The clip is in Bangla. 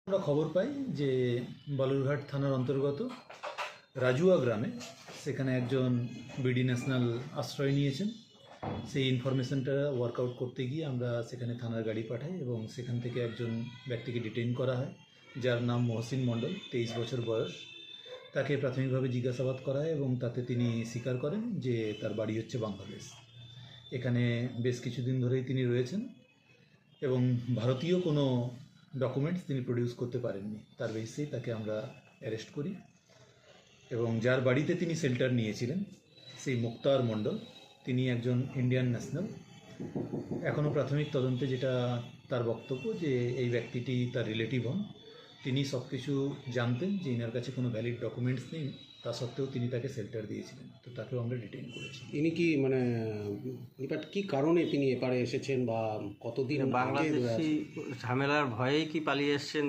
আমরা খবর পাই যে বালুরঘাট থানার অন্তর্গত রাজুয়া গ্রামে সেখানে একজন বিডি ন্যাশনাল আশ্রয় নিয়েছেন। সেই ইনফরমেশনটা ওয়ার্কআউট করতে গিয়ে আমরা সেখানে থানার গাড়ি পাঠাই এবং সেখান থেকে একজন ব্যক্তিকে ডিটেইন করা হয়, যার নাম মহসিন মণ্ডল, 23 বছর বয়স। তাকে প্রাথমিকভাবে জিজ্ঞাসাবাদ করা হয় এবং তাতে তিনি স্বীকার করেন যে তার বাড়ি হচ্ছে বাংলাদেশ। এখানে বেশ কিছুদিন ধরেই তিনি রয়েছেন এবং ভারতীয় কোনো ডকুমেন্টস তিনি প্রডিউস করতে পারেননি। তার বেসিসেই তাকে আমরা অ্যারেস্ট করি এবং যার বাড়িতে তিনি শেল্টার নিয়েছিলেন সেই মুক্তার মণ্ডল, তিনি একজন ইন্ডিয়ান ন্যাশনাল। এখনও প্রাথমিক তদন্তে যেটা তার বক্তব্য যে এই ব্যক্তিটি তার রিলেটিভ হন। তিনি সব কিছু জানতেন যে ইনার কাছে কোনো ভ্যালিড ডকুমেন্টস নেই, তা সত্ত্বেও তিনি তাকে শেল্টার দিয়েছিলেন, তো তাকেও আমরা ডিটেইন করেছি। ইনি কি মানে এবার কি কারণে তিনি এপারে এসেছেন বা কতদিন আগে বাংলাদেশি ঝামেলার ভয়েই কি পালিয়ে এসেছেন?